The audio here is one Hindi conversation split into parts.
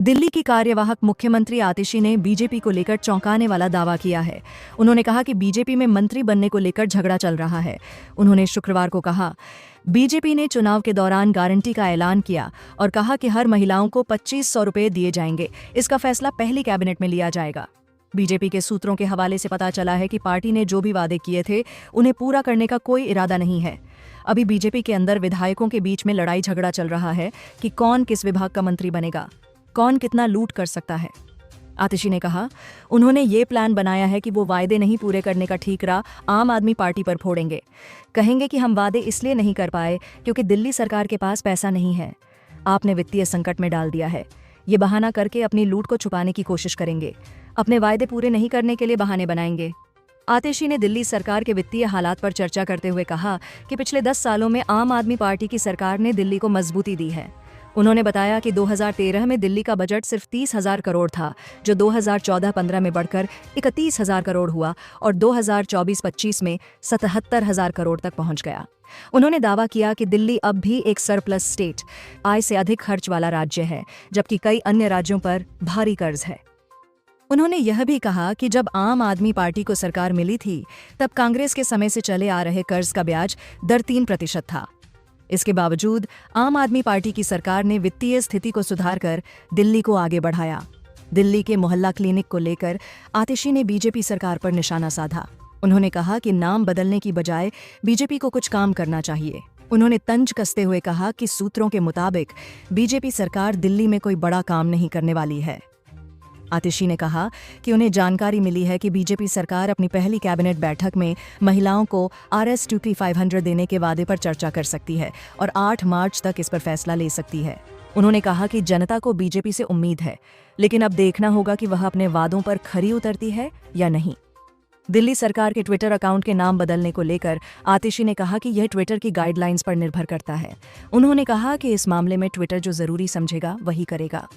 दिल्ली की कार्यवाहक मुख्यमंत्री आतिशी ने बीजेपी को लेकर चौंकाने वाला दावा किया है। उन्होंने कहा कि बीजेपी में मंत्री बनने को लेकर झगड़ा चल रहा है। उन्होंने शुक्रवार को कहा, बीजेपी ने चुनाव के दौरान गारंटी का ऐलान किया और कहा कि हर महिलाओं को 2500 रुपये दिए जाएंगे। इसका फैसला पहली कैबिनेट में लिया जाएगा। बीजेपी के सूत्रों के हवाले से पता चला है कि पार्टी ने जो भी वादे किए थे उन्हें पूरा करने का कोई इरादा नहीं है। अभी बीजेपी के अंदर विधायकों के बीच में लड़ाई झगड़ा चल रहा है कि कौन किस विभाग का मंत्री बनेगा, कौन कितना लूट कर सकता है। आतिशी ने कहा, उन्होंने ये प्लान बनाया है कि वो वायदे नहीं पूरे करने का ठीकरा आम आदमी पार्टी पर फोड़ेंगे। कहेंगे कि हम वादे इसलिए नहीं कर पाए क्योंकि दिल्ली सरकार के पास पैसा नहीं है, आपने वित्तीय संकट में डाल दिया है। ये बहाना करके अपनी लूट को छुपाने की कोशिश करेंगे, अपने वायदे पूरे नहीं करने के लिए बहाने बनाएंगे। आतिशी ने दिल्ली सरकार के वित्तीय हालात पर चर्चा करते हुए कहा कि पिछले 10 सालों में आम आदमी पार्टी की सरकार ने दिल्ली को मजबूती दी है। उन्होंने बताया कि 2013 में दिल्ली का बजट सिर्फ 30,000 करोड़ था, जो 2014-15 में बढ़कर 31,000 करोड़ हुआ और 2024-25 में 77,000 करोड़ तक पहुंच गया। उन्होंने दावा किया कि दिल्ली अब भी एक सरप्लस स्टेट, आय से अधिक खर्च वाला राज्य है, जबकि कई अन्य राज्यों पर भारी कर्ज है। उन्होंने यह भी कहा कि जब आम आदमी पार्टी को सरकार मिली थी, तब कांग्रेस के समय से चले आ रहे कर्ज का ब्याज दर 3% था। इसके बावजूद आम आदमी पार्टी की सरकार ने वित्तीय स्थिति को सुधारकर दिल्ली को आगे बढ़ाया। दिल्ली के मोहल्ला क्लिनिक को लेकर आतिशी ने बीजेपी सरकार पर निशाना साधा। उन्होंने कहा कि नाम बदलने की बजाय बीजेपी को कुछ काम करना चाहिए। उन्होंने तंज कसते हुए कहा कि सूत्रों के मुताबिक बीजेपी सरकार दिल्ली में कोई बड़ा काम नहीं करने वाली है। आतिशी ने कहा कि उन्हें जानकारी मिली है कि बीजेपी सरकार अपनी पहली कैबिनेट बैठक में महिलाओं को RS-2500 देने के वादे पर चर्चा कर सकती है और 8 मार्च तक इस पर फैसला ले सकती है। उन्होंने कहा कि जनता को बीजेपी से उम्मीद है, लेकिन अब देखना होगा कि वह अपने वादों पर खरी उतरती है या नहीं। दिल्ली सरकार के ट्विटर अकाउंट के नाम बदलने को लेकर आतिशी ने कहा कि यह ट्विटर की गाइडलाइंस पर निर्भर करता है। उन्होंने कहा कि इस मामले में ट्विटर जो जरूरी समझेगा वही करेगा।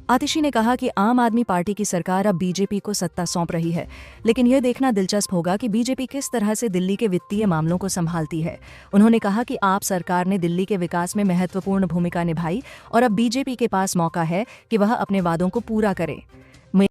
आतिशी ने कहा कि आम आदमी पार्टी की सरकार अब बीजेपी को सत्ता सौंप रही है, लेकिन यह देखना दिलचस्प होगा कि बीजेपी किस तरह से दिल्ली के वित्तीय मामलों को संभालती है। उन्होंने कहा कि आप सरकार ने दिल्ली के विकास में महत्वपूर्ण भूमिका निभाई और अब बीजेपी के पास मौका है कि वह अपने वादों को पूरा करे।